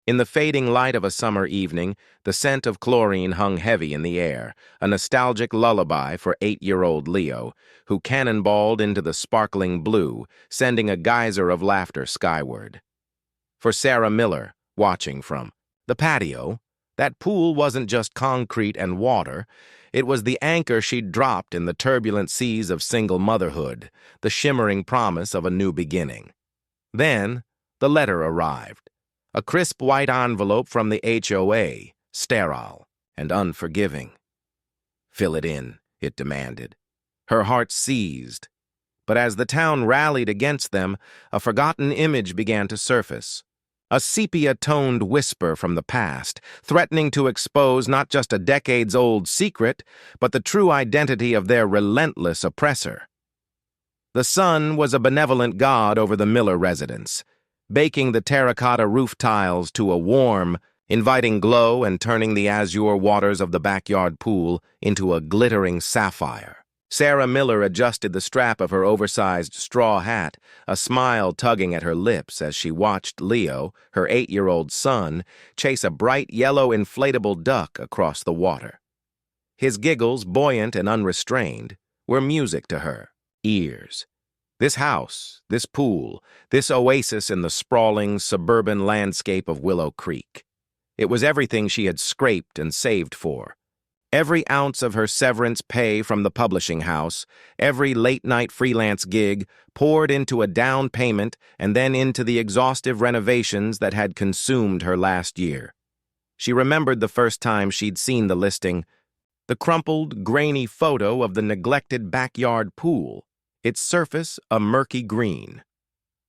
In the fading light of a summer evening, the scent of chlorine hung heavy in the air, a nostalgic lullaby for 8-year-old Leo, who cannonballed into the sparkling blue, sending a geyser of laughter skyward. For Sarah Miller, watching from the patio, that pool wasn't just concrete and water. It was the anchor she'd dropped in the turbulent seas of single motherhood, the shimmering promise of a new beginning. Then, the letter arrived. A crisp white envelope from the HOA, sterile and unforgiving. "Fill it in," it demanded. Her heart seized. But as the town rallied against them, a forgotten image began to surface. A sepia-toned whisper from the past, threatening to expose not just a decades-old secret, but the true identity of their relentless oppressor. The sun was a benevolent god over the Miller residence, baking the terracotta roof tiles to a warm, inviting glow and turning the azure waters of the backyard pool into a glittering sapphire. Sarah Miller adjusted the strap of her oversized straw hat, a smile tugging at her lips as she watched Leo, her 8-year-old son, chase a bright yellow inflatable duck across the water. His giggles, buoyant and unrestrained, were music to her ears. This house, this pool, this oasis in the sprawling, suburban landscape of Willow Creek. It was everything she had scraped and saved for. Every ounce of her severance pay from the publishing house, every late-night freelance gig, poured into a down payment and then into the exhaustive renovations that had consumed her last year. She remembered the first time she'd seen the listing, the crumpled, grainy photo of the neglected backyard pool, its surface a murky green.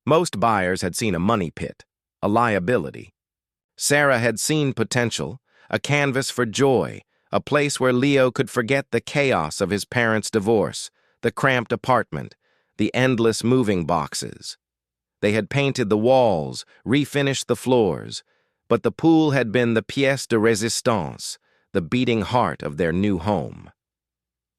Most buyers had seen a money pit, a liability. Sarah had seen potential, a canvas for joy, a place where Leo could forget the chaos of his parents' divorce, the cramped apartment, the endless moving boxes. They had painted the walls, refinished the floors, but the pool had been the pièce de résistance, the beating heart of their new home.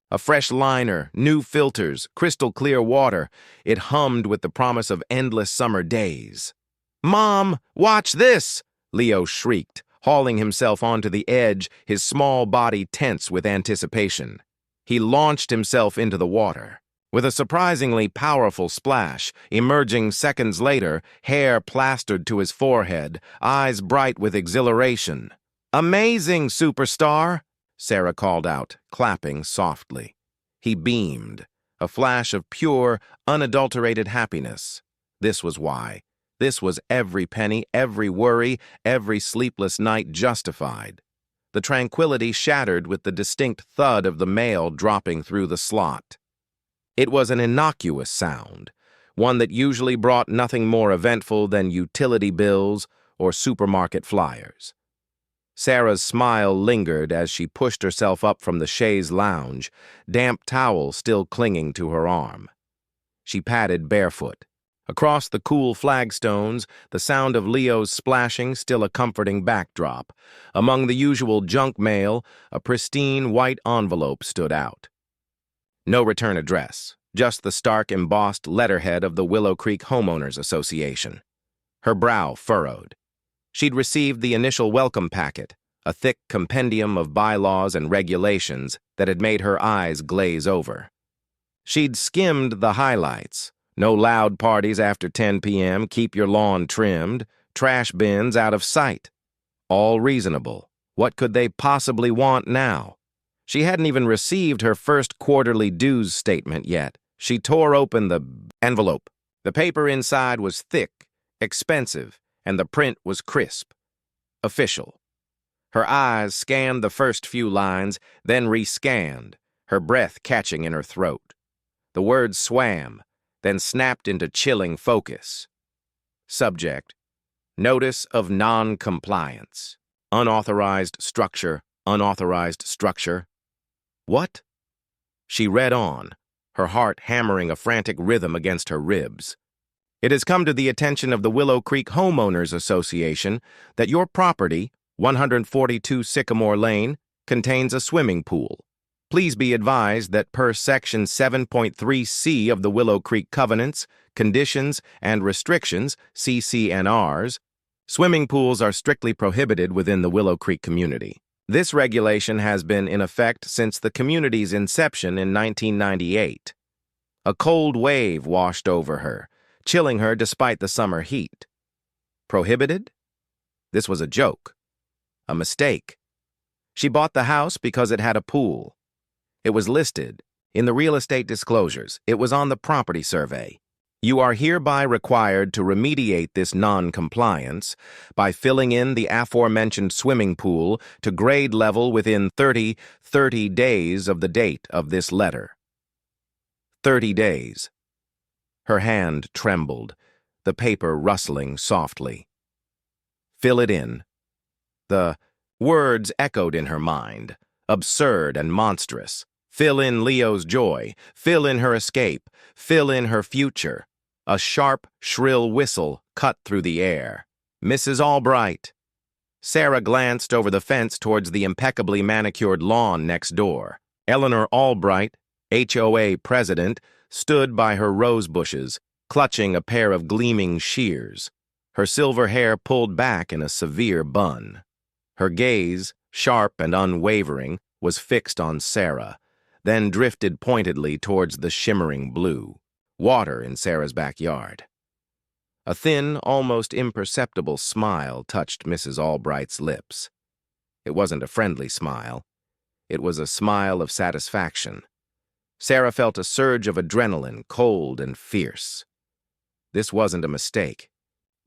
A fresh liner, new filters, crystal-clear water, it hummed with the promise of endless summer days. "Mom, watch this!" Leo shrieked, hauling himself onto the edge, his small body tense with anticipation. He launched himself into the water. With a surprisingly powerful splash, emerging seconds later, hair plastered to his forehead, eyes bright with exhilaration. "Amazing, superstar!" Sarah called out, clapping softly. He beamed, a flash of pure, unadulterated happiness. This was why. This was every penny, every worry, every sleepless night justified. The tranquility shattered with the distinct thud of the mail dropping through the slot. It was an innocuous sound, one that usually brought nothing more eventful than utility bills or supermarket flyers. Sarah's smile lingered as she pushed herself up from the chaise lounge, damp towel still clinging to her arm. She padded barefoot. Across the cool flagstones, the sound of Leo's splashing still a comforting backdrop. Among the usual junk mail, a pristine white envelope stood out. No return address, just the stark embossed letterhead of the Willow Creek Homeowners Association. Her brow furrowed. She'd received the initial welcome packet, a thick compendium of bylaws and regulations that had made her eyes glaze over. She'd skimmed the highlights. No loud parties after 10 p.m., keep your lawn trimmed, trash bins out of sight. All reasonable. What could they possibly want now? She hadn't even received her first quarterly dues statement yet. She tore open the envelope. The paper inside was thick, expensive, and the print was crisp. Official. Her eyes scanned the first few lines, then rescanned, her breath catching in her throat. The words swam, then snapped into chilling focus. Subject: Notice of non-compliance. Unauthorized structure, unauthorized structure. What? She read on, her heart hammering a frantic rhythm against her ribs. It has come to the attention of the Willow Creek Homeowners Association that your property, 142 Sycamore Lane, contains a swimming pool. Please be advised that per Section 7.3c of the Willow Creek Covenants, Conditions, and Restrictions, CCNRs, Swimming pools are strictly prohibited within the Willow Creek community. This regulation has been in effect since the community's inception in 1998. A cold wave washed over her, chilling her despite the summer heat. Prohibited? This was a joke. A mistake. She bought the house because it had a pool. It was listed in the real estate disclosures. It was on the property survey. You are hereby required to remediate this non-compliance by filling in the aforementioned swimming pool to grade level within 30 days of the date of this letter. 30 days. Her hand trembled, the paper rustling softly. Fill it in. The words echoed in her mind, absurd and monstrous. Fill in Leo's joy, fill in her escape, fill in her future. A sharp, shrill whistle cut through the air. Mrs. Albright. Sarah glanced over the fence towards the impeccably manicured lawn next door. Eleanor Albright, HOA president, stood by her rose bushes, clutching a pair of gleaming shears. Her silver hair pulled back in a severe bun. Her gaze, sharp and unwavering, was fixed on Sarah, then drifted pointedly towards the shimmering blue. Water in Sarah's backyard. A thin, almost imperceptible smile touched Mrs. Albright's lips. It wasn't a friendly smile. It was a smile of satisfaction. Sarah felt a surge of adrenaline, cold and fierce. This wasn't a mistake.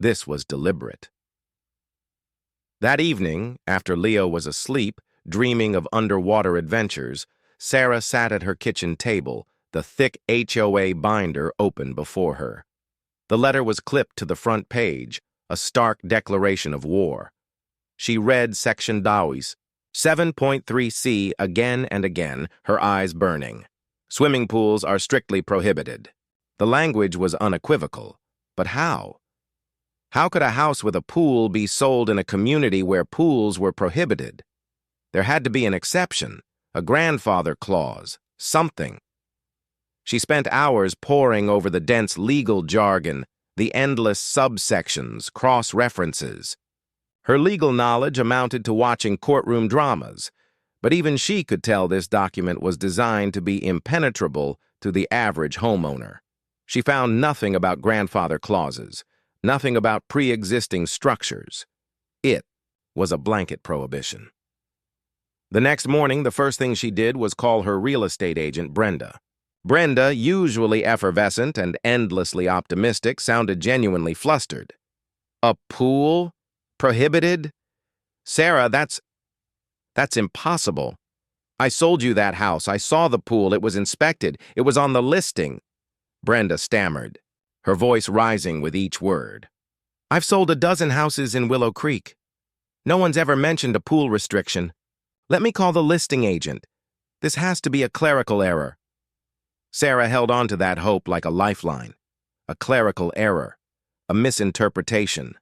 This was deliberate. That evening, after Leo was asleep, dreaming of underwater adventures, Sarah sat at her kitchen table, the thick HOA binder open before her. The letter was clipped to the front page, a stark declaration of war. She read Section Dawes, 7.3c again and again, her eyes burning. Swimming pools are strictly prohibited. The language was unequivocal. But how? How could a house with a pool be sold in a community where pools were prohibited? There had to be an exception, a grandfather clause, something. She spent hours poring over the dense legal jargon, the endless subsections, cross-references. Her legal knowledge amounted to watching courtroom dramas, but even she could tell this document was designed to be impenetrable to the average homeowner. She found nothing about grandfather clauses, nothing about pre-existing structures. It was a blanket prohibition. The next morning, the first thing she did was call her real estate agent, Brenda. Brenda, usually effervescent and endlessly optimistic, sounded genuinely flustered. A pool? Prohibited? Sarah, that's impossible. I sold you that house. I saw the pool. It was inspected. It was on the listing. Brenda stammered, her voice rising with each word. I've sold a dozen houses in Willow Creek. No one's ever mentioned a pool restriction. Let me call the listing agent. This has to be a clerical error. Sarah held on to that hope like a lifeline. A clerical error. A misinterpretation.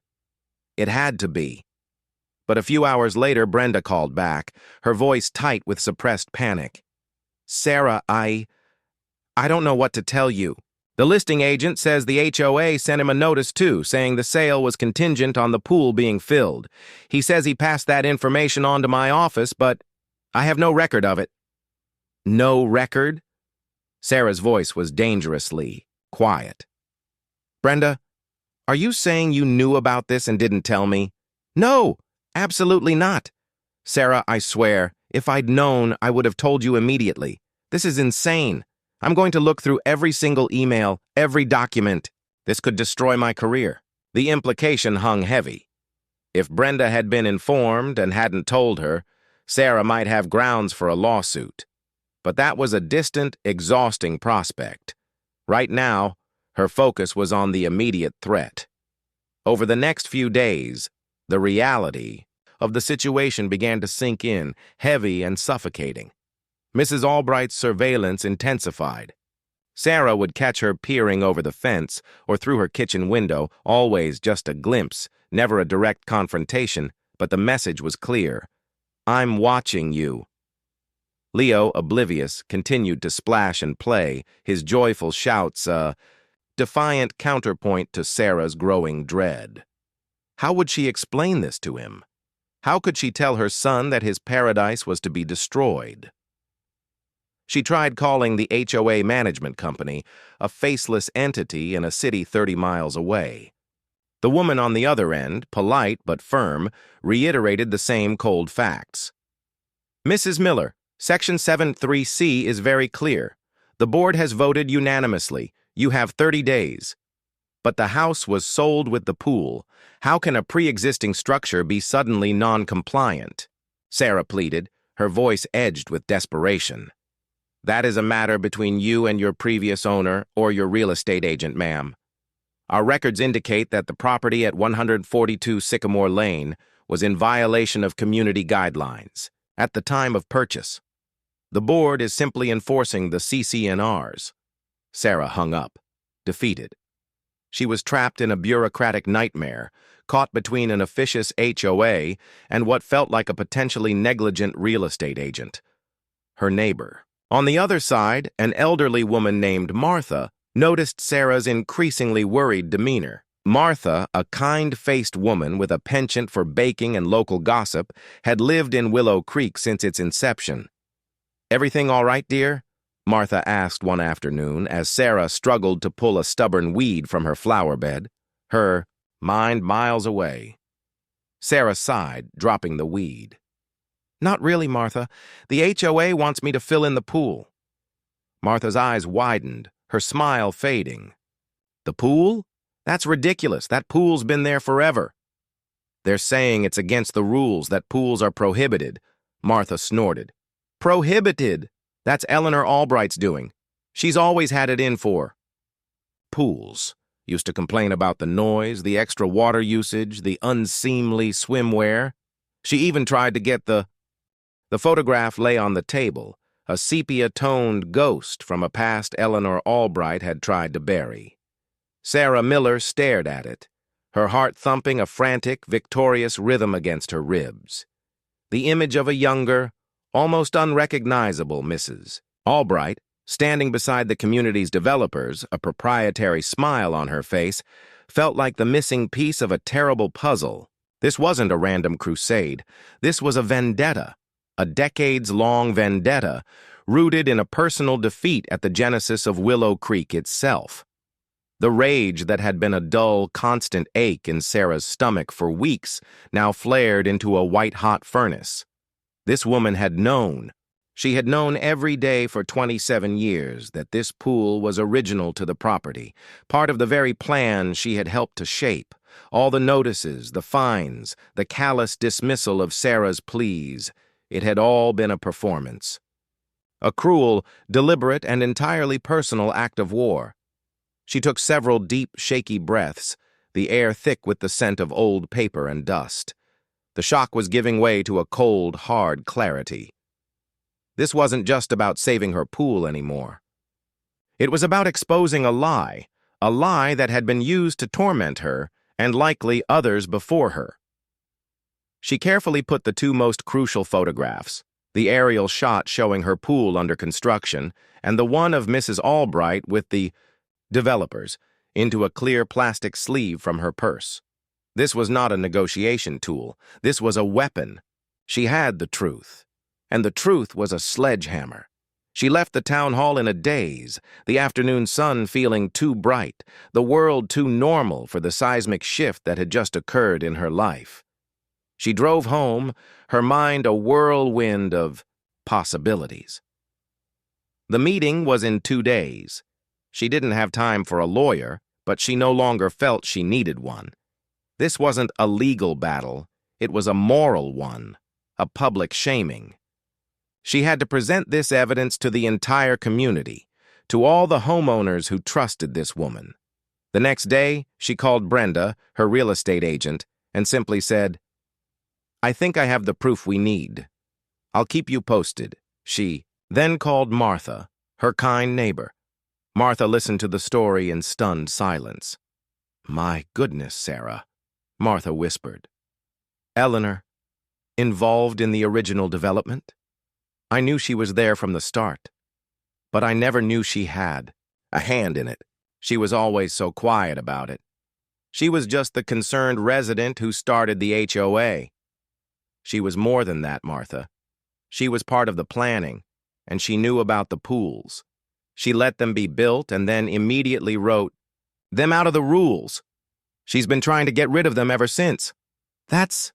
It had to be. But a few hours later, Brenda called back, her voice tight with suppressed panic. Sarah, I don't know what to tell you. The listing agent says the HOA sent him a notice too, saying the sale was contingent on the pool being filled. He says he passed that information on to my office, but I have no record of it. No record? Sarah's voice was dangerously quiet. Brenda, are you saying you knew about this and didn't tell me? No, absolutely not. Sarah, I swear, if I'd known, I would have told you immediately. This is insane. I'm going to look through every single email, every document. This could destroy my career. The implication hung heavy. If Brenda had been informed and hadn't told her, Sarah might have grounds for a lawsuit. But that was a distant, exhausting prospect. Right now, her focus was on the immediate threat. Over the next few days, the reality of the situation began to sink in, heavy and suffocating. Mrs. Albright's surveillance intensified. Sarah would catch her peering over the fence or through her kitchen window, always just a glimpse, never a direct confrontation, but the message was clear. I'm watching you. Leo, oblivious, continued to splash and play, his joyful shouts a defiant counterpoint to Sarah's growing dread. How would she explain this to him? How could she tell her son that his paradise was to be destroyed? She tried calling the HOA management company, a faceless entity in a city 30 miles away. The woman on the other end, polite but firm, reiterated the same cold facts. Mrs. Miller, Section 73C is very clear. The board has voted unanimously. You have 30 days. But the house was sold with the pool. How can a pre-existing structure be suddenly non-compliant? Sarah pleaded, her voice edged with desperation. That is a matter between you and your previous owner or your real estate agent, ma'am. Our records indicate that the property at 142 Sycamore Lane was in violation of community guidelines at the time of purchase. The board is simply enforcing the CC&Rs. Sarah hung up, defeated. She was trapped in a bureaucratic nightmare, caught between an officious HOA and what felt like a potentially negligent real estate agent. Her neighbor. On the other side, an elderly woman named Martha noticed Sarah's increasingly worried demeanor. Martha, a kind-faced woman with a penchant for baking and local gossip, had lived in Willow Creek since its inception. "Everything all right, dear?" Martha asked one afternoon as Sarah struggled to pull a stubborn weed from her flower bed, her mind miles away. Sarah sighed, dropping the weed. "Not really, Martha. The HOA wants me to fill in the pool." Martha's eyes widened, her smile fading. "The pool? That's ridiculous. That pool's been there forever." "They're saying it's against the rules, that pools are prohibited." Martha snorted. "Prohibited? That's Eleanor Albright's doing. She's always had it in for." Pools. Used to complain about the noise, the extra water usage, the unseemly swimwear. She even tried to get the photograph lay on the table, a sepia-toned ghost from a past Eleanor Albright had tried to bury. Sarah Miller stared at it, her heart thumping a frantic, victorious rhythm against her ribs. The image of a younger, almost unrecognizable Mrs. Albright, standing beside the community's developers, a proprietary smile on her face, felt like the missing piece of a terrible puzzle. This wasn't a random crusade. This was a vendetta. A decades-long vendetta, rooted in a personal defeat at the genesis of Willow Creek itself. The rage that had been a dull, constant ache in Sarah's stomach for weeks now flared into a white-hot furnace. This woman had known. She had known every day for 27 years that this pool was original to the property, part of the very plan she had helped to shape. All the notices, the fines, the callous dismissal of Sarah's pleas. It had all been a performance. A cruel, deliberate, and entirely personal act of war. She took several deep, shaky breaths, the air thick with the scent of old paper and dust. The shock was giving way to a cold, hard clarity. This wasn't just about saving her pool anymore. It was about exposing a lie that had been used to torment her and likely others before her. She carefully put the two most crucial photographs, the aerial shot showing her pool under construction and the one of Mrs. Albright with the developers, into a clear plastic sleeve from her purse. This was not a negotiation tool. This was a weapon. She had the truth, and the truth was a sledgehammer. She left the town hall in a daze, the afternoon sun feeling too bright, the world too normal for the seismic shift that had just occurred in her life. She drove home, her mind a whirlwind of possibilities. The meeting was in 2 days. She didn't have time for a lawyer, but she no longer felt she needed one. This wasn't a legal battle, it was a moral one, a public shaming. She had to present this evidence to the entire community, to all the homeowners who trusted this woman. The next day, she called Brenda, her real estate agent, and simply said, "I think I have the proof we need. I'll keep you posted." She then called Martha, her kind neighbor. Martha listened to the story in stunned silence. "My goodness, Sarah," Martha whispered. "Eleanor, involved in the original development? I knew she was there from the start, but I never knew she had a hand in it. She was always so quiet about it." She was just the concerned resident who started the HOA. She was more than that, Martha. She was part of the planning, and she knew about the pools. She let them be built and then immediately wrote them out of the rules. She's been trying to get rid of them ever since. That's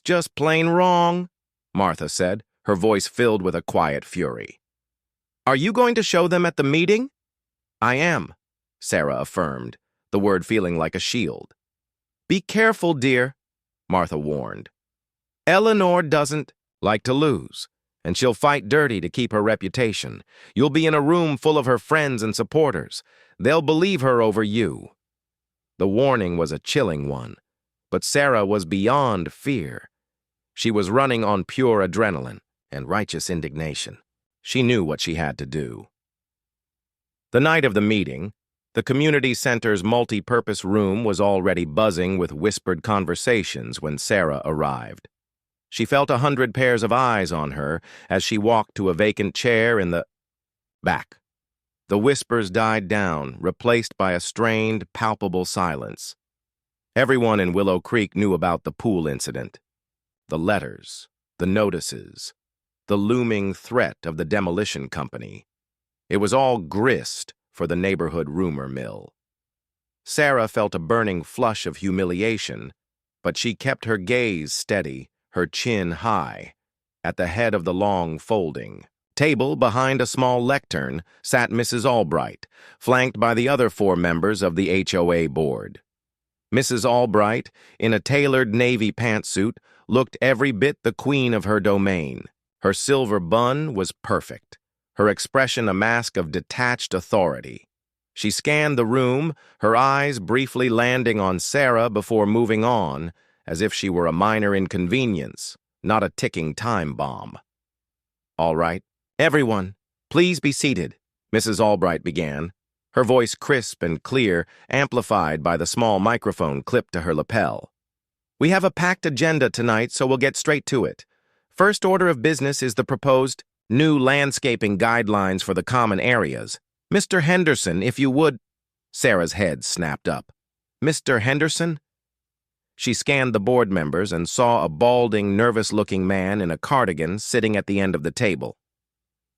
just plain wrong, Martha said, her voice filled with a quiet fury. Are you going to show them at the meeting? I am, Sarah affirmed, the word feeling like a shield. Be careful, dear, Martha warned. Eleanor doesn't like to lose, and she'll fight dirty to keep her reputation. You'll be in a room full of her friends and supporters. They'll believe her over you. The warning was a chilling one, but Sarah was beyond fear. She was running on pure adrenaline and righteous indignation. She knew what she had to do. The night of the meeting, the community center's multi-purpose room was already buzzing with whispered conversations when Sarah arrived. She felt 100 pairs of eyes on her as she walked to a vacant chair in the back. The whispers died down, replaced by a strained, palpable silence. Everyone in Willow Creek knew about the pool incident. The letters, the notices, the looming threat of the demolition company. It was all grist for the neighborhood rumor mill. Sarah felt a burning flush of humiliation, but she kept her gaze steady, her chin high. At the head of the long folding table behind a small lectern sat Mrs. Albright, flanked by the other 4 members of the HOA board. Mrs. Albright, in a tailored navy pantsuit, looked every bit the queen of her domain. Her silver bun was perfect, her expression a mask of detached authority. She scanned the room, her eyes briefly landing on Sarah before moving on, as if she were a minor inconvenience, not a ticking time bomb. All right, everyone, please be seated, Mrs. Albright began, her voice crisp and clear, amplified by the small microphone clipped to her lapel. We have a packed agenda tonight, so we'll get straight to it. First order of business is the proposed new landscaping guidelines for the common areas. Mr. Henderson, if you would— Sarah's head snapped up. Mr. Henderson? She scanned the board members and saw a balding, nervous-looking man in a cardigan sitting at the end of the table.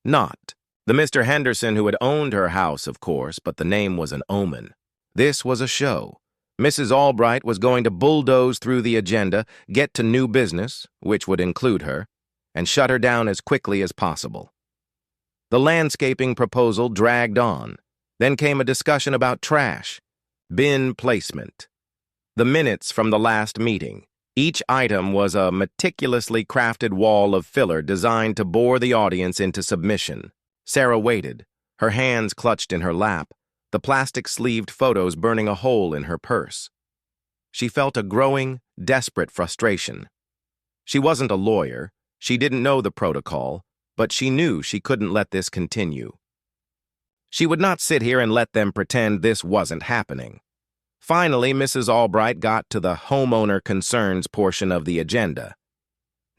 Not the Mr. Henderson who had owned her house, of course, but the name was an omen. This was a show. Mrs. Albright was going to bulldoze through the agenda, get to new business, which would include her, and shut her down as quickly as possible. The landscaping proposal dragged on. Then came a discussion about trash, bin placement. The minutes from the last meeting. Each item was a meticulously crafted wall of filler designed to bore the audience into submission. Sarah waited, her hands clutched in her lap, the plastic-sleeved photos burning a hole in her purse. She felt a growing, desperate frustration. She wasn't a lawyer, she didn't know the protocol, but she knew she couldn't let this continue. She would not sit here and let them pretend this wasn't happening. Finally, Mrs. Albright got to the homeowner concerns portion of the agenda.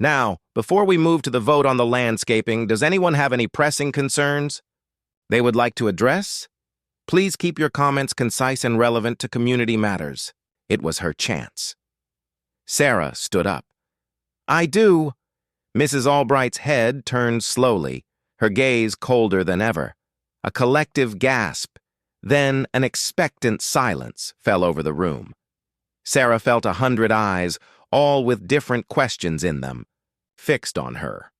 Now, before we move to the vote on the landscaping, does anyone have any pressing concerns they would like to address? Please keep your comments concise and relevant to community matters. It was her chance. Sarah stood up. I do. Mrs. Albright's head turned slowly, her gaze colder than ever. A collective gasp, then an expectant silence fell over the room. Sarah felt 100 eyes, all with different questions in them, fixed on her.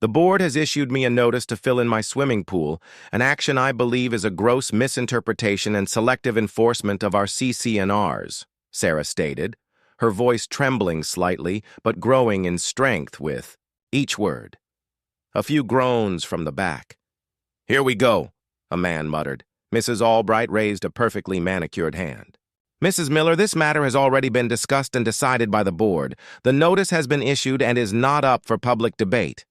The board has issued me a notice to fill in my swimming pool, an action I believe is a gross misinterpretation and selective enforcement of our CC&Rs, Sarah stated, her voice trembling slightly but growing in strength with each word. A few groans from the back. Here we go, a man muttered. Mrs. Albright raised a perfectly manicured hand. Mrs. Miller, this matter has already been discussed and decided by the board. The notice has been issued and is not up for public debate.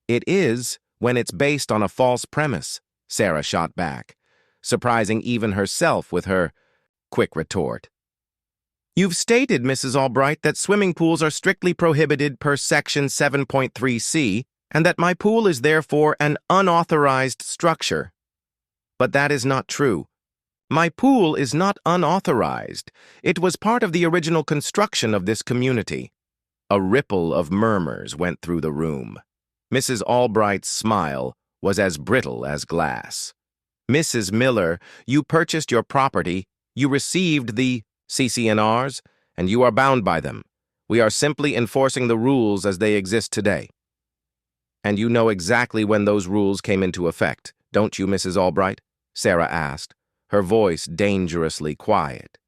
It is when it's based on a false premise, Sarah shot back, surprising even herself with her quick retort. You've stated, Mrs. Albright, that swimming pools are strictly prohibited per Section 7.3c, and that my pool is therefore an unauthorized structure. But that is not true. My pool is not unauthorized. It was part of the original construction of this community. A ripple of murmurs went through the room. Mrs. Albright's smile was as brittle as glass. Mrs. Miller, you purchased your property, you received the CC&Rs, and you are bound by them. We are simply enforcing the rules as they exist today. And you know exactly when those rules came into effect, don't you, Mrs. Albright? Sarah asked, her voice dangerously quiet.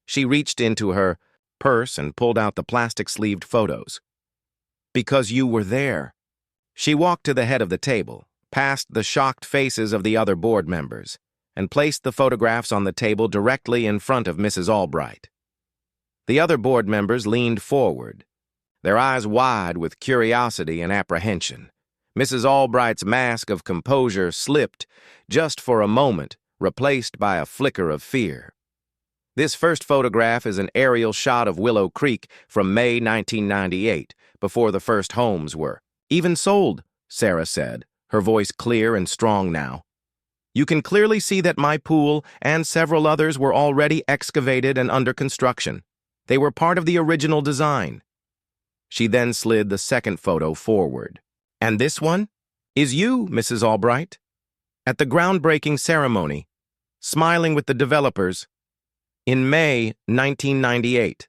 She reached into her purse and pulled out the plastic-sleeved photos. Because you were there. She walked to the head of the table, past the shocked faces of the other board members, and placed the photographs on the table directly in front of Mrs. Albright. The other board members leaned forward, their eyes wide with curiosity and apprehension. Mrs. Albright's mask of composure slipped, just for a moment, replaced by a flicker of fear. This first photograph is an aerial shot of Willow Creek from May 1998, before the first homes were even sold, Sarah said, her voice clear and strong now. You can clearly see that my pool and several others were already excavated and under construction. They were part of the original design. She then slid the second photo forward. And this one is you, Mrs. Albright, at the groundbreaking ceremony, smiling with the developers, in May 1998.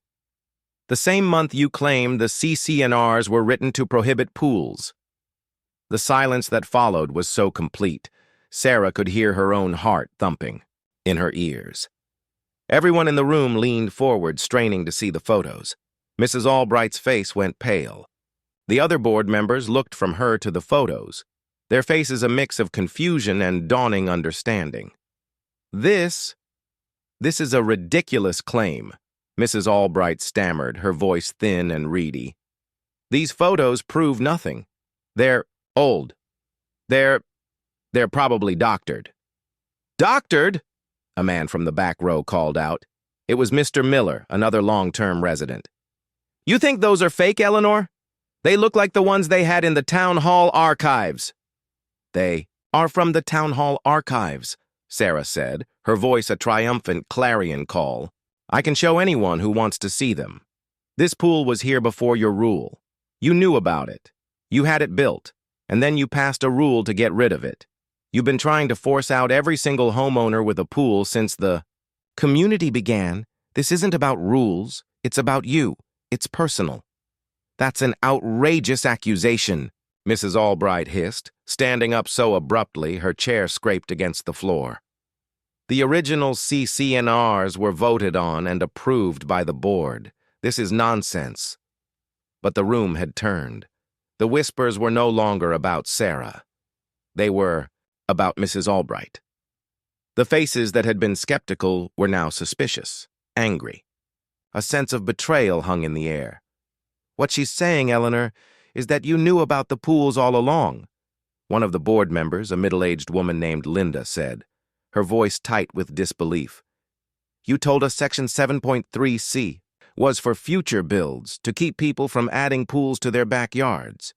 The same month you claimed the CC&Rs were written to prohibit pools. The silence that followed was so complete, Sarah could hear her own heart thumping in her ears. Everyone in the room leaned forward, straining to see the photos. Mrs. Albright's face went pale. The other board members looked from her to the photos, their faces a mix of confusion and dawning understanding. This is a ridiculous claim, Mrs. Albright stammered, her voice thin and reedy. These photos prove nothing. They're old. They're probably doctored. Doctored? A man from the back row called out. It was Mr. Miller, another long-term resident. You think those are fake, Eleanor? They look like the ones they had in the town hall archives. They are from the town hall archives, Sarah said, her voice a triumphant clarion call. I can show anyone who wants to see them. This pool was here before your rule. You knew about it. You had it built, and then you passed a rule to get rid of it. You've been trying to force out every single homeowner with a pool since the community began. This isn't about rules. It's about you. It's personal. That's an outrageous accusation, Mrs. Albright hissed, standing up so abruptly her chair scraped against the floor. The original CC&Rs were voted on and approved by the board. This is nonsense. But the room had turned. The whispers were no longer about Sarah. They were about Mrs. Albright. The faces that had been skeptical were now suspicious, angry. A sense of betrayal hung in the air. What she's saying, Eleanor, is that you knew about the pools all along, one of the board members, a middle-aged woman named Linda, said, her voice tight with disbelief. You told us Section 7.3c was for future builds, to keep people from adding pools to their backyards.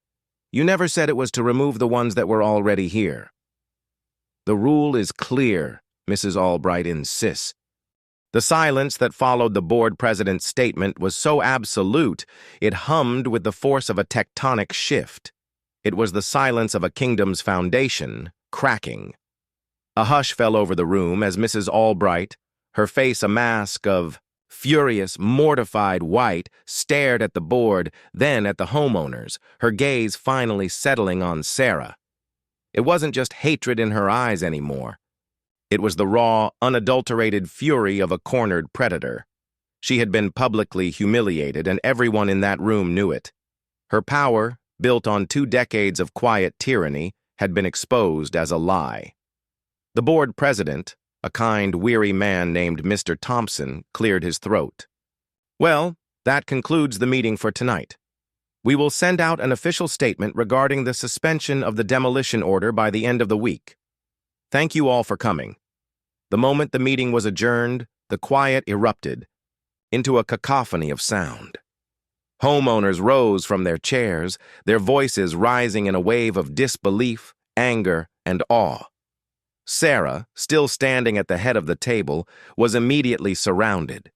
You never said it was to remove the ones that were already here. The rule is clear, Mrs. Albright insists. The silence that followed the board president's statement was so absolute, it hummed with the force of a tectonic shift. It was the silence of a kingdom's foundation cracking. A hush fell over the room as Mrs. Albright, her face a mask of furious, mortified white, stared at the board, then at the homeowners, her gaze finally settling on Sarah. It wasn't just hatred in her eyes anymore. It was the raw, unadulterated fury of a cornered predator. She had been publicly humiliated, and everyone in that room knew it. Her power, built on 2 decades of quiet tyranny, had been exposed as a lie. The board president, a kind, weary man named Mr. Thompson, cleared his throat. Well, that concludes the meeting for tonight. We will send out an official statement regarding the suspension of the demolition order by the end of the week. Thank you all for coming. The moment the meeting was adjourned, the quiet erupted into a cacophony of sound. Homeowners rose from their chairs, their voices rising in a wave of disbelief, anger, and awe. Sarah, still standing at the head of the table, was immediately surrounded.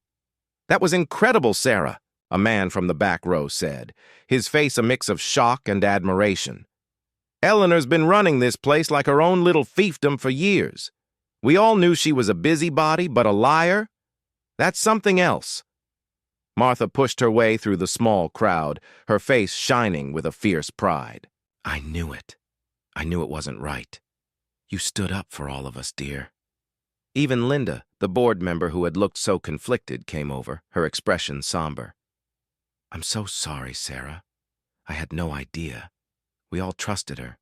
"That was incredible, Sarah," a man from the back row said, his face a mix of shock and admiration. "Eleanor's been running this place like her own little fiefdom for years. We all knew she was a busybody, but a liar? That's something else." Martha pushed her way through the small crowd, her face shining with a fierce pride. "I knew it. I knew it wasn't right. You stood up for all of us, dear." Even Linda, the board member who had looked so conflicted, came over, her expression somber. "I'm so sorry, Sarah. I had no idea. We all trusted her.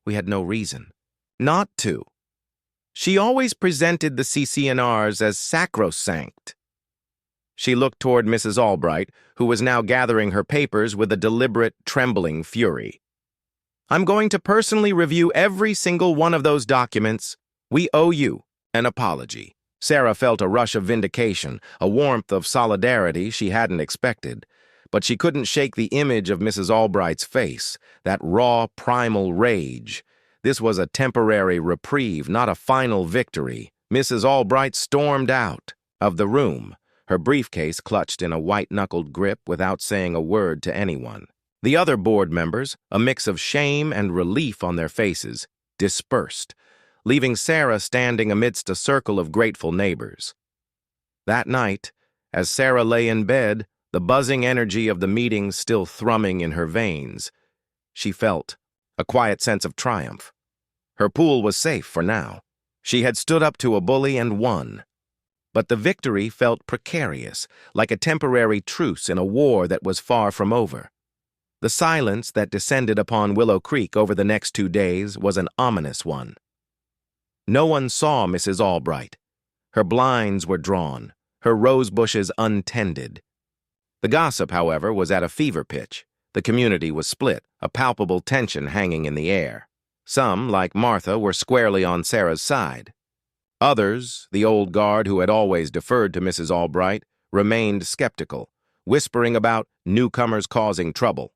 We had no reason not to. She always presented the CC&Rs as sacrosanct." She looked toward Mrs. Albright, who was now gathering her papers with a deliberate, trembling fury. "I'm going to personally review every single one of those documents. We owe you an apology." Sarah felt a rush of vindication, a warmth of solidarity she hadn't expected, but she couldn't shake the image of Mrs. Albright's face, that raw, primal rage. This was a temporary reprieve, not a final victory. Mrs. Albright stormed out of the room, her briefcase clutched in a white-knuckled grip without saying a word to anyone. The other board members, a mix of shame and relief on their faces, dispersed, leaving Sarah standing amidst a circle of grateful neighbors. That night, as Sarah lay in bed, the buzzing energy of the meeting still thrumming in her veins, she felt a quiet sense of triumph. Her pool was safe for now. She had stood up to a bully and won. But the victory felt precarious, like a temporary truce in a war that was far from over. The silence that descended upon Willow Creek over the next 2 days was an ominous one. No one saw Mrs. Albright. Her blinds were drawn, her rose bushes untended. The gossip, however, was at a fever pitch. The community was split, a palpable tension hanging in the air. Some, like Martha, were squarely on Sarah's side. Others, the old guard who had always deferred to Mrs. Albright, remained skeptical, whispering about newcomers causing trouble.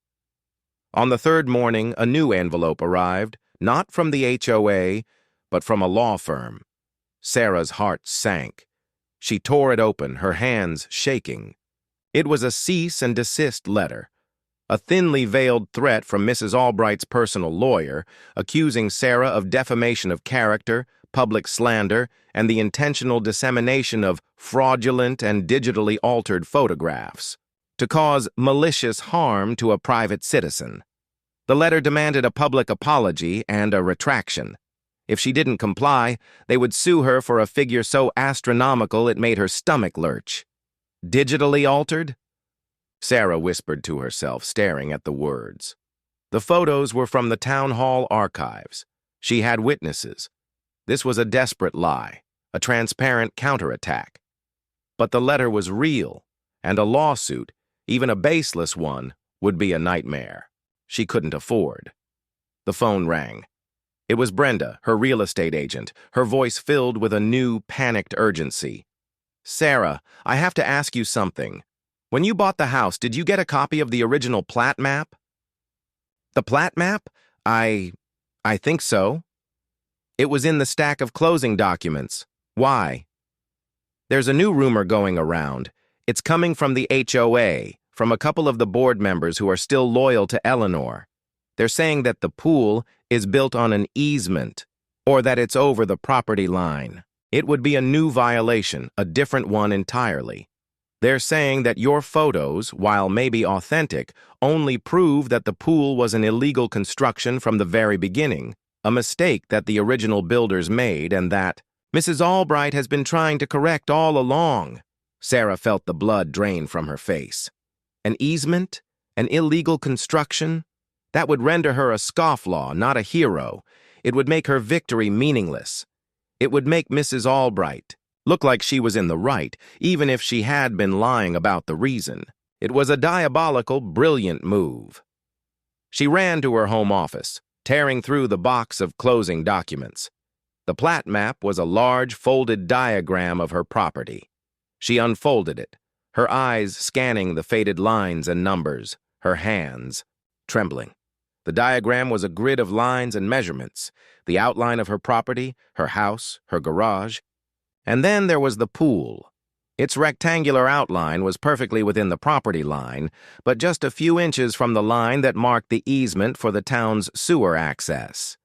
On the third morning, a new envelope arrived, not from the HOA, but from a law firm. Sarah's heart sank. She tore it open, her hands shaking. It was a cease and desist letter, a thinly veiled threat from Mrs. Albright's personal lawyer, accusing Sarah of defamation of character, public slander, and the intentional dissemination of fraudulent and digitally altered photographs, to cause malicious harm to a private citizen. The letter demanded a public apology and a retraction. If she didn't comply, they would sue her for a figure so astronomical it made her stomach lurch. Digitally altered? Sarah whispered to herself, staring at the words. The photos were from the town hall archives. She had witnesses. This was a desperate lie, a transparent counterattack. But the letter was real, and a lawsuit, even a baseless one, would be a nightmare. She couldn't afford. The phone rang. It was Brenda, her real estate agent, her voice filled with a new, panicked urgency. "Sarah, I have to ask you something. When you bought the house, did you get a copy of the original plat map?" "The plat map? I think so." "It was in the stack of closing documents. Why?" "There's a new rumor going around. It's coming from the HOA, from a couple of the board members who are still loyal to Eleanor. They're saying that the pool is built on an easement, or that it's over the property line. It would be a new violation, a different one entirely. They're saying that your photos, while maybe authentic, only prove that the pool was an illegal construction from the very beginning, a mistake that the original builders made, and that Mrs. Albright has been trying to correct all along." Sarah felt the blood drain from her face. An easement? An illegal construction? That would render her a scofflaw, not a hero. It would make her victory meaningless. It would make Mrs. Albright look like she was in the right, even if she had been lying about the reason. It was a diabolical, brilliant move. She ran to her home office, tearing through the box of closing documents. The plat map was a large, folded diagram of her property. She unfolded it, her eyes scanning the faded lines and numbers, her hands trembling. The diagram was a grid of lines and measurements, the outline of her property, her house, her garage, and then there was the pool. Its rectangular outline was perfectly within the property line, but just a few inches from the line that marked the easement for the town's sewer access.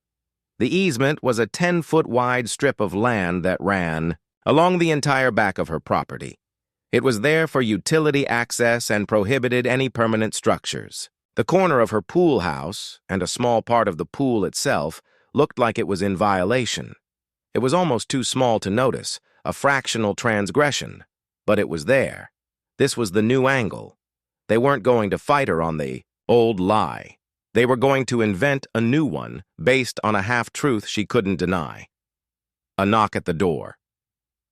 The easement was a 10-foot wide strip of land that ran along the entire back of her property. It was there for utility access and prohibited any permanent structures. The corner of her pool house, and a small part of the pool itself, looked like it was in violation. It was almost too small to notice, a fractional transgression, but it was there. This was the new angle. They weren't going to fight her on the old lie. They were going to invent a new one based on a half-truth she couldn't deny. A knock at the door.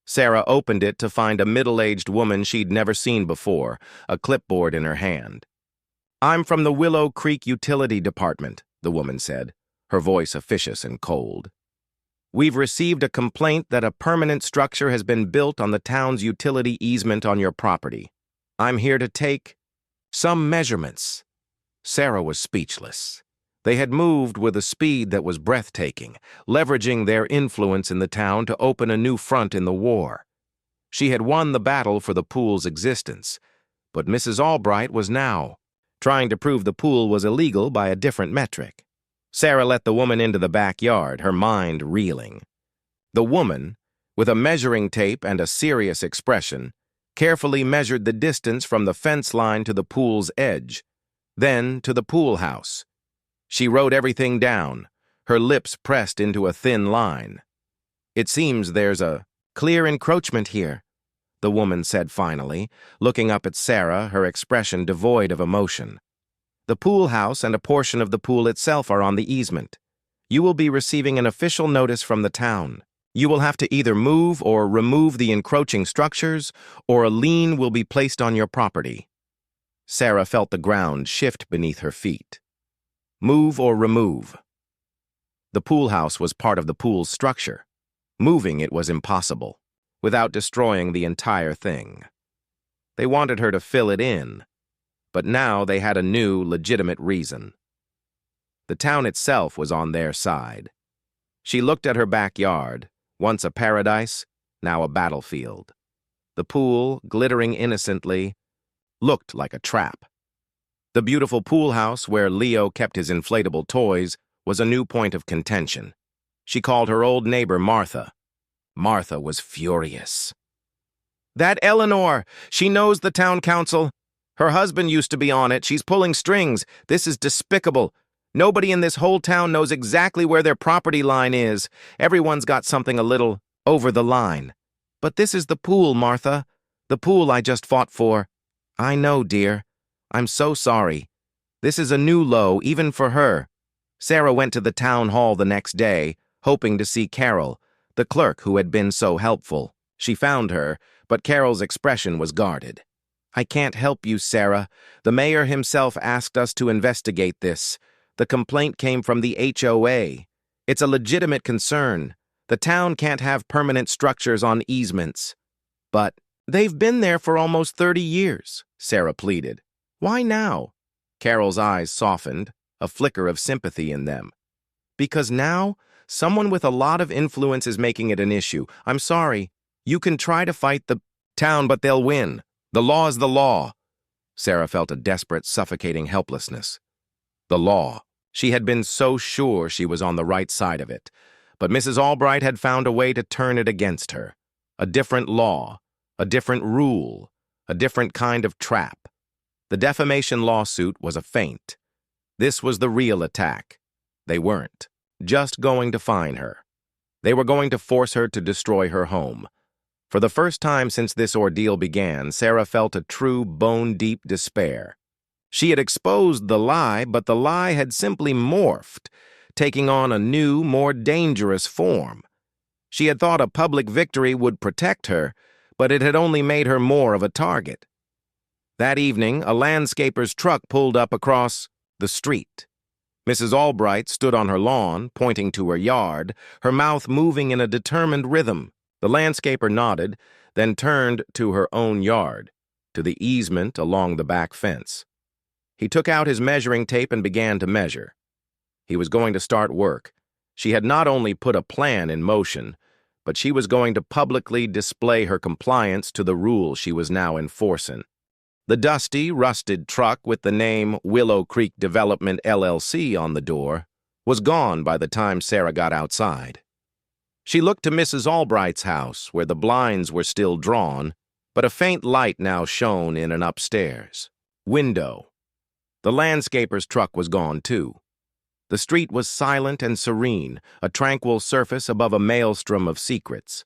Sarah opened it to find a middle-aged woman she'd never seen before, a clipboard in her hand. "I'm from the Willow Creek Utility Department," the woman said, her voice officious and cold. "We've received a complaint that a permanent structure has been built on the town's utility easement on your property. I'm here to take some measurements." Sarah was speechless. They had moved with a speed that was breathtaking, leveraging their influence in the town to open a new front in the war. She had won the battle for the pool's existence, but Mrs. Albright was now trying to prove the pool was illegal by a different metric. Sarah let the woman into the backyard, her mind reeling. The woman, with a measuring tape and a serious expression, carefully measured the distance from the fence line to the pool's edge, then to the pool house. She wrote everything down, her lips pressed into a thin line. "It seems there's a clear encroachment here," the woman said finally, looking up at Sarah, her expression devoid of emotion. "The pool house and a portion of the pool itself are on the easement. You will be receiving an official notice from the town. You will have to either move or remove the encroaching structures, or a lien will be placed on your property." Sarah felt the ground shift beneath her feet. Move or remove. The pool house was part of the pool's structure. Moving it was impossible, without destroying the entire thing. They wanted her to fill it in, but now they had a new, legitimate reason. The town itself was on their side. She looked at her backyard, once a paradise, now a battlefield. The pool, glittering innocently, looked like a trap. The beautiful pool house where Leo kept his inflatable toys was a new point of contention. She called her old neighbor Martha. Martha was furious. "That Eleanor! She knows the town council. Her husband used to be on it. She's pulling strings. This is despicable. Nobody in this whole town knows exactly where their property line is. Everyone's got something a little over the line. But this is the pool, Martha. The pool I just fought for." "I know, dear. I'm so sorry. This is a new low, even for her." Sarah went to the town hall the next day, hoping to see Carol, the clerk who had been so helpful. She found her, but Carol's expression was guarded. "I can't help you, Sarah. The mayor himself asked us to investigate this. The complaint came from the HOA. It's a legitimate concern. The town can't have permanent structures on easements." "But they've been there for almost 30 years, Sarah pleaded. "Why now?" Carol's eyes softened, a flicker of sympathy in them. "Because now, someone with a lot of influence is making it an issue. I'm sorry. You can try to fight the town, but they'll win. The law is the law." Sarah felt a desperate, suffocating helplessness. The law. She had been so sure she was on the right side of it. But Mrs. Albright had found a way to turn it against her. A different law, a different rule, a different kind of trap. The defamation lawsuit was a feint. This was the real attack. They weren't just going to fine her. They were going to force her to destroy her home. For the first time since this ordeal began, Sarah felt a true bone-deep despair. She had exposed the lie, but the lie had simply morphed, taking on a new, more dangerous form. She had thought a public victory would protect her, but it had only made her more of a target. That evening, a landscaper's truck pulled up across the street. Mrs. Albright stood on her lawn, pointing to her yard, her mouth moving in a determined rhythm. The landscaper nodded, then turned to her own yard, to the easement along the back fence. He took out his measuring tape and began to measure. He was going to start work. She had not only put a plan in motion, but she was going to publicly display her compliance to the rule she was now enforcing. The dusty, rusted truck with the name Willow Creek Development LLC on the door was gone by the time Sarah got outside. She looked to Mrs. Albright's house, where the blinds were still drawn, but a faint light now shone in an upstairs window. The landscaper's truck was gone, too. The street was silent and serene, a tranquil surface above a maelstrom of secrets.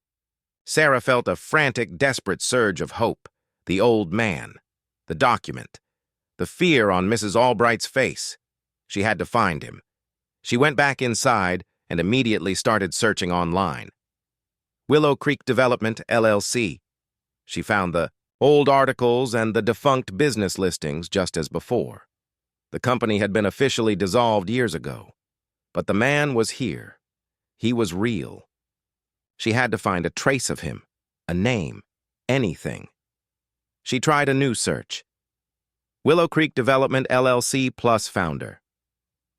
Sarah felt a frantic, desperate surge of hope. The old man, the document, the fear on Mrs. Albright's face. She had to find him. She went back inside and immediately started searching online. Willow Creek Development, LLC. She found the old articles and the defunct business listings just as before. The company had been officially dissolved years ago. But the man was here. He was real. She had to find a trace of him, a name, anything. She tried a new search. Willow Creek Development, LLC plus founder.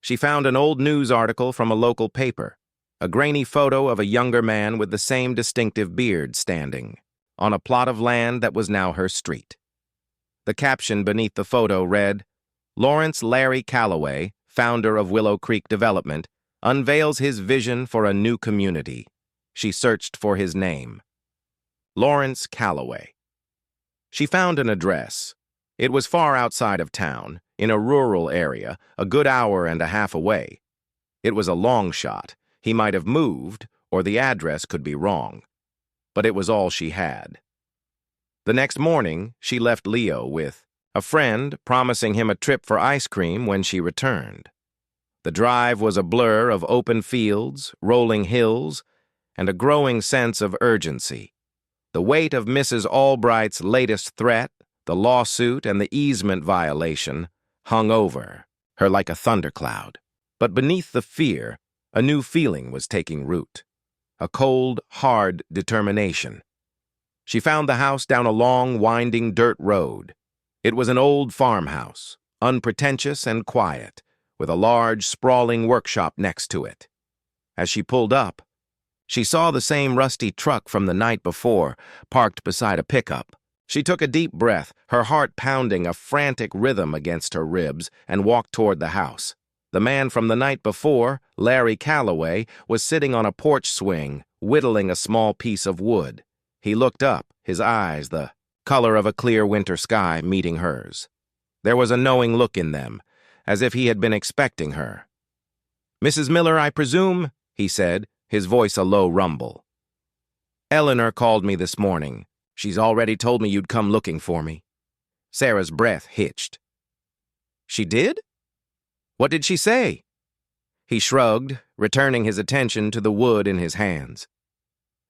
She found an old news article from a local paper, a grainy photo of a younger man with the same distinctive beard standing on a plot of land that was now her street. The caption beneath the photo read, "Lawrence Larry Calloway, founder of Willow Creek Development, unveils his vision for a new community." She searched for his name. Lawrence Calloway. She found an address. It was far outside of town, in a rural area, a good hour and a half away. It was a long shot. He might have moved, or the address could be wrong. But it was all she had. The next morning, she left Leo with a friend, promising him a trip for ice cream when she returned. The drive was a blur of open fields, rolling hills, and a growing sense of urgency. The weight of Mrs. Albright's latest threat, the lawsuit and the easement violation, hung over her like a thundercloud. But beneath the fear, a new feeling was taking root. A cold, hard determination. She found the house down a long, winding dirt road. It was an old farmhouse, unpretentious and quiet, with a large, sprawling workshop next to it. As she pulled up, she saw the same rusty truck from the night before, parked beside a pickup. She took a deep breath, her heart pounding a frantic rhythm against her ribs, and walked toward the house. The man from the night before, Larry Calloway, was sitting on a porch swing, whittling a small piece of wood. He looked up, his eyes the color of a clear winter sky, meeting hers. There was a knowing look in them, as if he had been expecting her. "Mrs. Miller, I presume?" he said, his voice a low rumble. "Eleanor called me this morning. She's already told me you'd come looking for me." Sarah's breath hitched. "She did? What did she say?" He shrugged, returning his attention to the wood in his hands.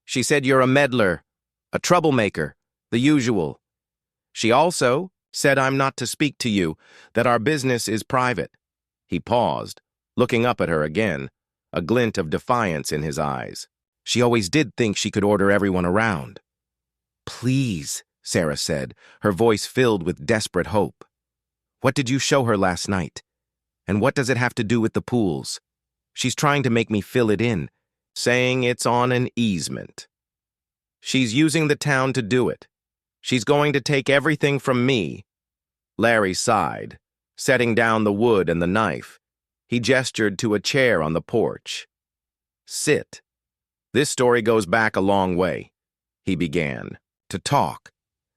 "She said you're a meddler, a troublemaker, the usual. She also said I'm not to speak to you, that our business is private." He paused, looking up at her again, a glint of defiance in his eyes. She always did think she could order everyone around. "Please," Sarah said, her voice filled with desperate hope. "What did you show her last night? And what does it have to do with the pools? She's trying to make me fill it in, saying it's on an easement. She's using the town to do it. She's going to take everything from me." Larry sighed, setting down the wood and the knife. He gestured to a chair on the porch. "Sit. This story goes back a long way." He began to talk,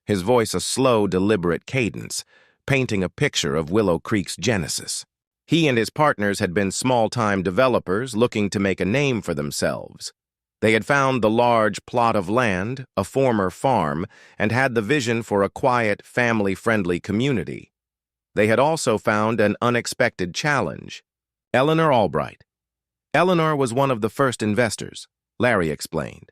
his voice a slow, deliberate cadence, painting a picture of Willow Creek's genesis. He and his partners had been small-time developers looking to make a name for themselves. They had found the large plot of land, a former farm, and had the vision for a quiet, family-friendly community. They had also found an unexpected challenge. Eleanor Albright. Eleanor was one of the first investors, Larry explained.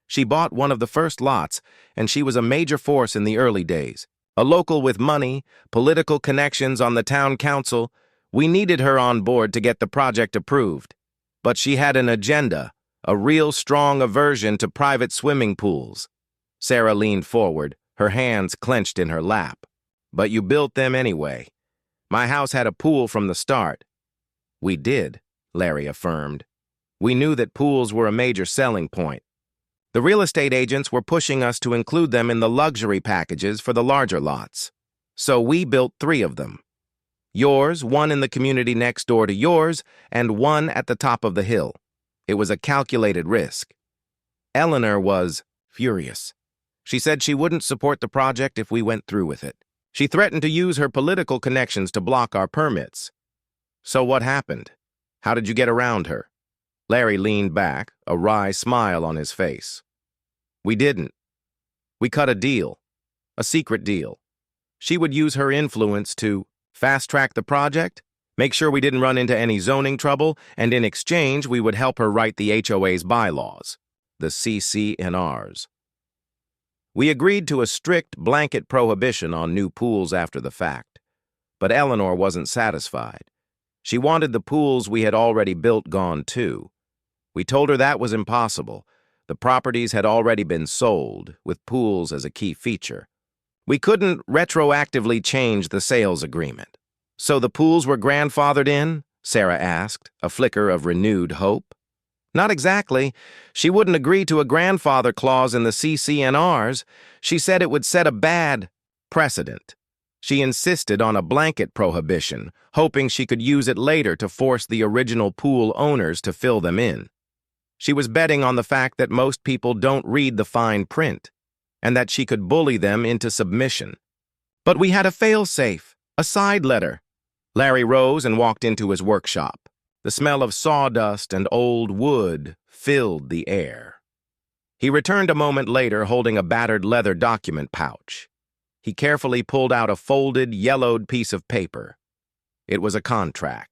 She bought one of the first lots, and she was a major force in the early days. A local with money, political connections on the town council. We needed her on board to get the project approved. But she had an agenda, a real strong aversion to private swimming pools. Sarah leaned forward, her hands clenched in her lap. "But you built them anyway. My house had a pool from the start." "We did," Larry affirmed. We knew that pools were a major selling point. The real estate agents were pushing us to include them in the luxury packages for the larger lots. So we built 3 of them. Yours, one in the community next door to yours, and one at the top of the hill. It was a calculated risk. Eleanor was furious. She said she wouldn't support the project if we went through with it. She threatened to use her political connections to block our permits. So what happened? How did you get around her? Larry leaned back, a wry smile on his face. We didn't. We cut a deal. A secret deal. She would use her influence to fast-track the project, make sure we didn't run into any zoning trouble, and in exchange we would help her write the HOA's bylaws, the CC&Rs. We agreed to a strict blanket prohibition on new pools after the fact, but Eleanor wasn't satisfied. She wanted the pools we had already built gone too. We told her that was impossible. The properties had already been sold, with pools as a key feature. We couldn't retroactively change the sales agreement. So the pools were grandfathered in? Sarah asked, a flicker of renewed hope. Not exactly. She wouldn't agree to a grandfather clause in the CC&Rs. She said it would set a bad precedent. She insisted on a blanket prohibition, hoping she could use it later to force the original pool owners to fill them in. She was betting on the fact that most people don't read the fine print, and that she could bully them into submission. But we had a fail-safe, a side letter. Larry rose and walked into his workshop. The smell of sawdust and old wood filled the air. He returned a moment later holding a battered leather document pouch. He carefully pulled out a folded, yellowed piece of paper. It was a contract.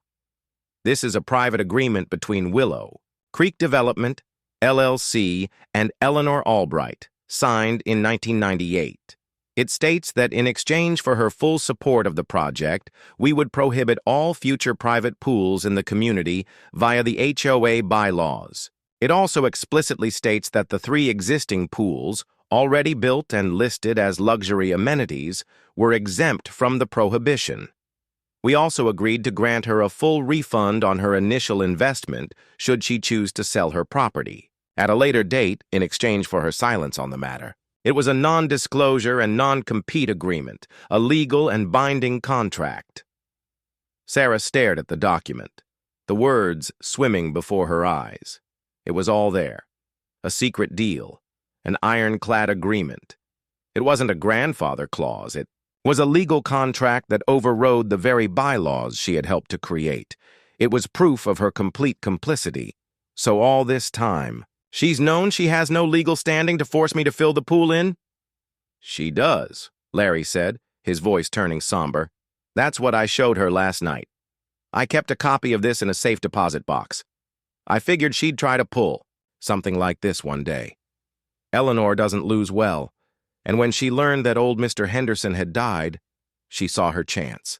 This is a private agreement between Willow, Creek Development, LLC, and Eleanor Albright, signed in 1998. It states that in exchange for her full support of the project, we would prohibit all future private pools in the community via the HOA bylaws. It also explicitly states that the 3 existing pools, already built and listed as luxury amenities, were exempt from the prohibition. We also agreed to grant her a full refund on her initial investment should she choose to sell her property, at a later date in exchange for her silence on the matter. It was a non-disclosure and non-compete agreement, a legal and binding contract. Sarah stared at the document, the words swimming before her eyes. It was all there. A secret deal, an ironclad agreement. It wasn't a grandfather clause. It was a legal contract that overrode the very bylaws she had helped to create. It was proof of her complete complicity. So all this time, she's known she has no legal standing to force me to fill the pool in? She does, Larry said, his voice turning somber. That's what I showed her last night. I kept a copy of this in a safe deposit box. I figured she'd try to pull something like this one day. Eleanor doesn't lose well, and when she learned that old Mr. Henderson had died, she saw her chance.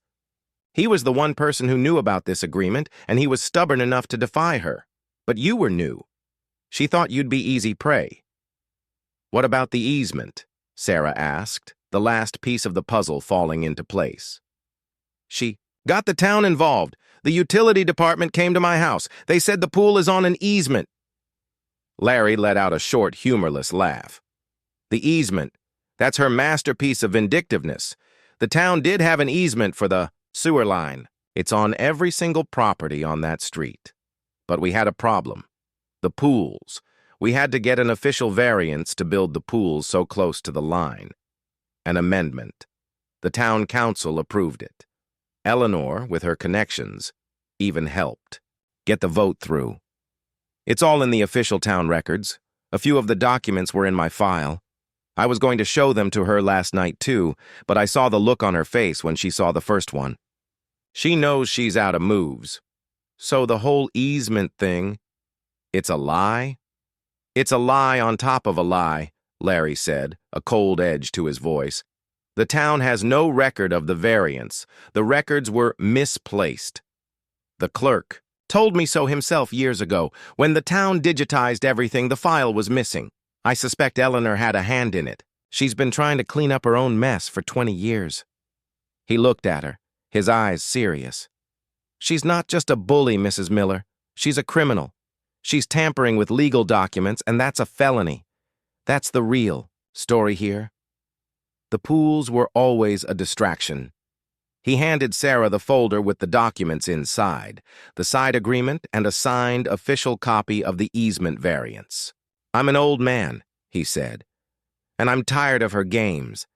He was the one person who knew about this agreement, and he was stubborn enough to defy her. But you were new. She thought you'd be easy prey. What about the easement? Sarah asked, the last piece of the puzzle falling into place. She got the town involved. The utility department came to my house. They said the pool is on an easement. Larry let out a short, humorless laugh. The easement. That's her masterpiece of vindictiveness. The town did have an easement for the sewer line. It's on every single property on that street. But we had a problem. The pools. We had to get an official variance to build the pools so close to the line. An amendment. The town council approved it. Eleanor, with her connections, even helped get the vote through. It's all in the official town records. A few of the documents were in my file. I was going to show them to her last night too, but I saw the look on her face when she saw the first one. She knows she's out of moves. So the whole easement thing, it's a lie? It's a lie on top of a lie, Larry said, a cold edge to his voice. The town has no record of the variance. The records were misplaced. The clerk told me so himself years ago. When the town digitized everything, the file was missing. I suspect Eleanor had a hand in it. She's been trying to clean up her own mess for 20 years. He looked at her, his eyes serious. She's not just a bully, Mrs. Miller. She's a criminal. She's tampering with legal documents, and that's a felony. That's the real story here. The pools were always a distraction. He handed Sarah the folder with the documents inside, the side agreement and a signed official copy of the easement variance. "I'm an old man," he said, "and I'm tired of her games.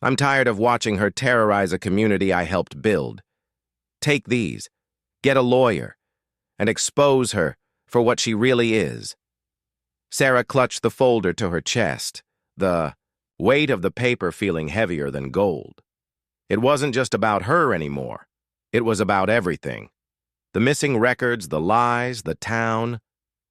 I'm tired of watching her terrorize a community I helped build. Take these, get a lawyer, and expose her for what she really is." Sarah clutched the folder to her chest, the weight of the paper feeling heavier than gold. It wasn't just about her anymore. It was about everything. The missing records, the lies, the town.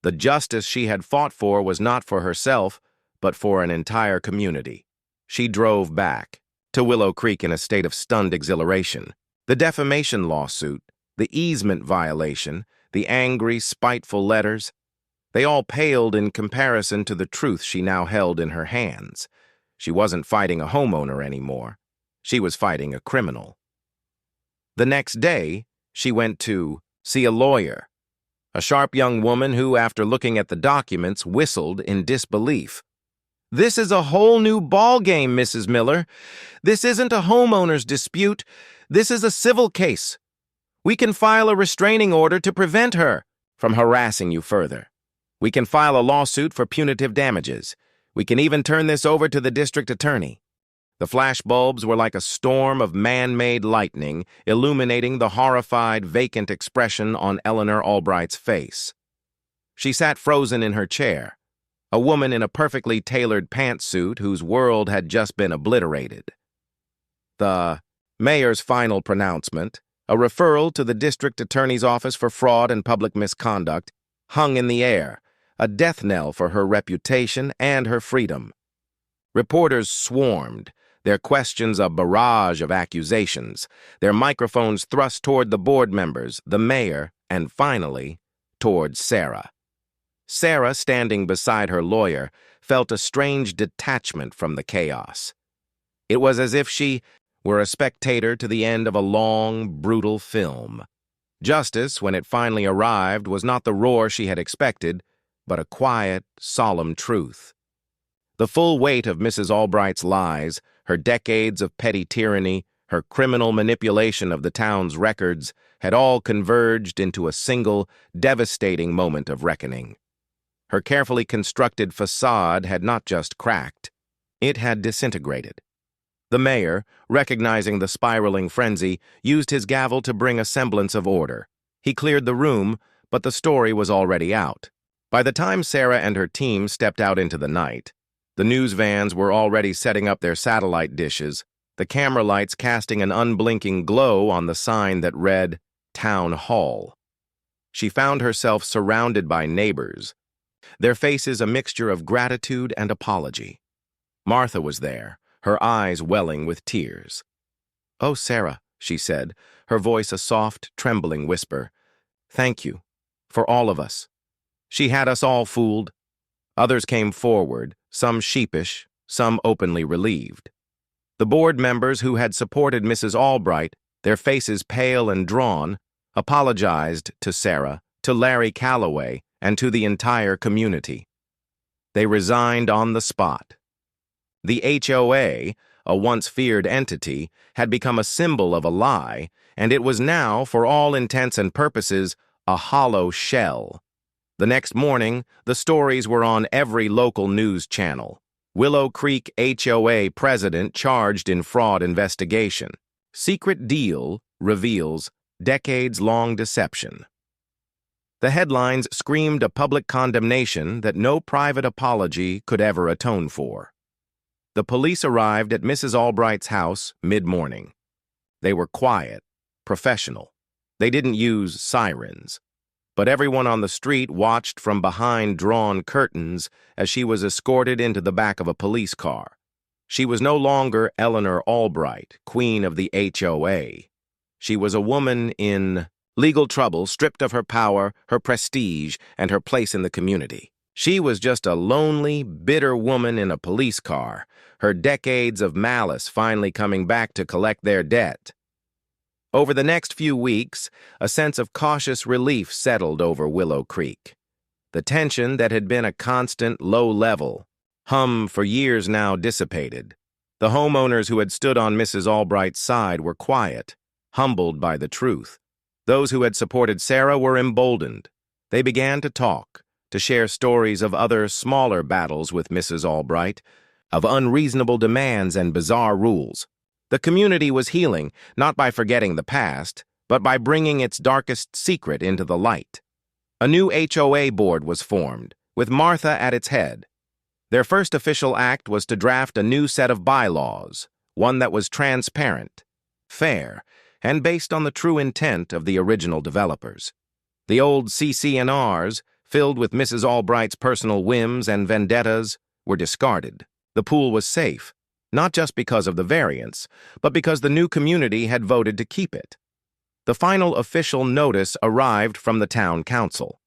The justice she had fought for was not for herself, but for an entire community. She drove back to Willow Creek in a state of stunned exhilaration. The defamation lawsuit, the easement violation, the angry, spiteful letters, they all paled in comparison to the truth she now held in her hands. She wasn't fighting a homeowner anymore. She was fighting a criminal. The next day, she went to see a lawyer, a sharp young woman who, after looking at the documents, whistled in disbelief. "This is a whole new ballgame, Mrs. Miller. This isn't a homeowner's dispute. This is a civil case. We can file a restraining order to prevent her from harassing you further. We can file a lawsuit for punitive damages. We can even turn this over to the district attorney." The flashbulbs were like a storm of man-made lightning, illuminating the horrified, vacant expression on Eleanor Albright's face. She sat frozen in her chair, a woman in a perfectly tailored pantsuit whose world had just been obliterated. The mayor's final pronouncement, a referral to the district attorney's office for fraud and public misconduct, hung in the air, a death knell for her reputation and her freedom. Reporters swarmed, their questions a barrage of accusations, their microphones thrust toward the board members, the mayor, and finally, toward Sarah. Sarah, standing beside her lawyer, felt a strange detachment from the chaos. It was as if she were a spectator to the end of a long, brutal film. Justice, when it finally arrived, was not the roar she had expected, but a quiet, solemn truth. The full weight of Mrs. Albright's lies, her decades of petty tyranny, her criminal manipulation of the town's records, had all converged into a single, devastating moment of reckoning. Her carefully constructed facade had not just cracked, it had disintegrated. The mayor, recognizing the spiraling frenzy, used his gavel to bring a semblance of order. He cleared the room, but the story was already out. By the time Sarah and her team stepped out into the night, the news vans were already setting up their satellite dishes, the camera lights casting an unblinking glow on the sign that read, "Town Hall." She found herself surrounded by neighbors, their faces a mixture of gratitude and apology. Martha was there, her eyes welling with tears. "Oh, Sarah," she said, her voice a soft, trembling whisper. "Thank you, for all of us. She had us all fooled." Others came forward, some sheepish, some openly relieved. The board members who had supported Mrs. Albright, their faces pale and drawn, apologized to Sarah, to Larry Calloway, and to the entire community. They resigned on the spot. The HOA, a once feared entity, had become a symbol of a lie, and it was now, for all intents and purposes, a hollow shell. The next morning, the stories were on every local news channel. Willow Creek HOA president charged in fraud investigation. Secret deal reveals decades-long deception. The headlines screamed a public condemnation that no private apology could ever atone for. The police arrived at Mrs. Albright's house mid-morning. They were quiet, professional. They didn't use sirens. But everyone on the street watched from behind drawn curtains as she was escorted into the back of a police car. She was no longer Eleanor Albright, queen of the HOA. She was a woman in legal trouble, stripped of her power, her prestige, and her place in the community. She was just a lonely, bitter woman in a police car, her decades of malice finally coming back to collect their debt. Over the next few weeks, a sense of cautious relief settled over Willow Creek. The tension that had been a constant low-level hum for years now dissipated. The homeowners who had stood on Mrs. Albright's side were quiet, humbled by the truth. Those who had supported Sarah were emboldened. They began to talk, to share stories of other smaller battles with Mrs. Albright, of unreasonable demands and bizarre rules. The community was healing, not by forgetting the past, but by bringing its darkest secret into the light. A new HOA board was formed, with Martha at its head. Their first official act was to draft a new set of bylaws, one that was transparent, fair, and based on the true intent of the original developers. The old CC&Rs, filled with Mrs. Albright's personal whims and vendettas, were discarded. The pool was safe, not just because of the variance, but because the new community had voted to keep it. The final official notice arrived from the town council.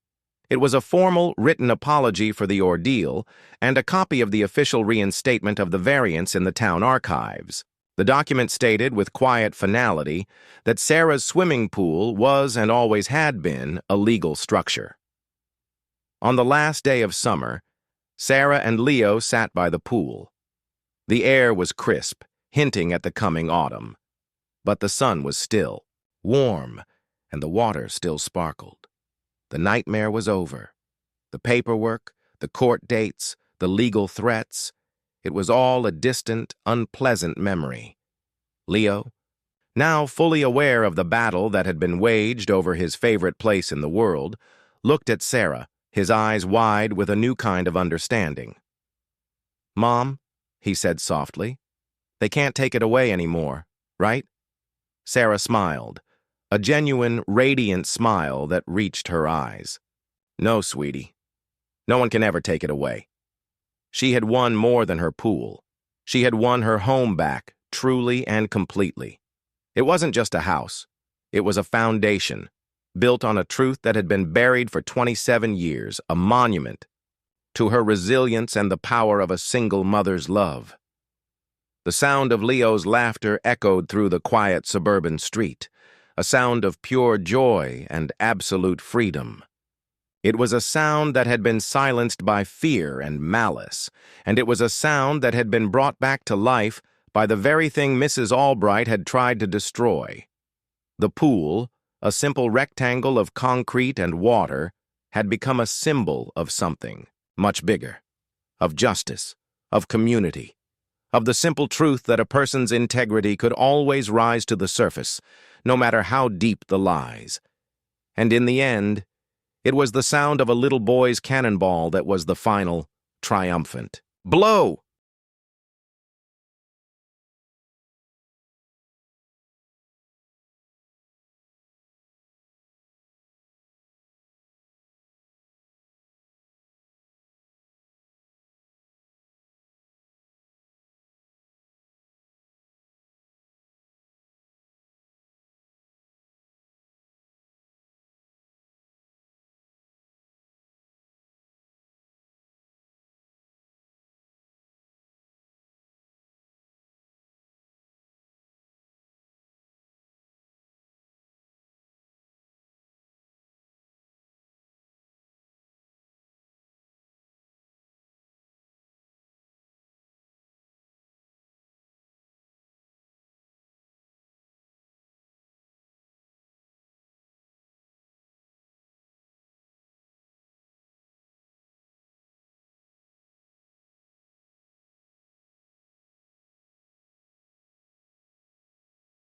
It was a formal, written apology for the ordeal and a copy of the official reinstatement of the variance in the town archives. The document stated with quiet finality that Sarah's swimming pool was and always had been a legal structure. On the last day of summer, Sarah and Leo sat by the pool. The air was crisp, hinting at the coming autumn. But the sun was still, warm, and the water still sparkled. The nightmare was over. The paperwork, the court dates, the legal threats, it was all a distant, unpleasant memory. Leo, now fully aware of the battle that had been waged over his favorite place in the world, looked at Sarah, his eyes wide with a new kind of understanding. "Mom," he said softly, "they can't take it away anymore, right?" Sarah smiled, a genuine, radiant smile that reached her eyes. "No, sweetie. No one can ever take it away." She had won more than her pool. She had won her home back, truly and completely. It wasn't just a house. It was a foundation, built on a truth that had been buried for 27 years, a monument to her resilience and the power of a single mother's love. The sound of Leo's laughter echoed through the quiet suburban street, a sound of pure joy and absolute freedom. It was a sound that had been silenced by fear and malice, and it was a sound that had been brought back to life by the very thing Mrs. Albright had tried to destroy. The pool, a simple rectangle of concrete and water, had become a symbol of something much bigger, of justice, of community, of the simple truth that a person's integrity could always rise to the surface, no matter how deep the lies. And in the end, it was the sound of a little boy's cannonball that was the final, triumphant blow.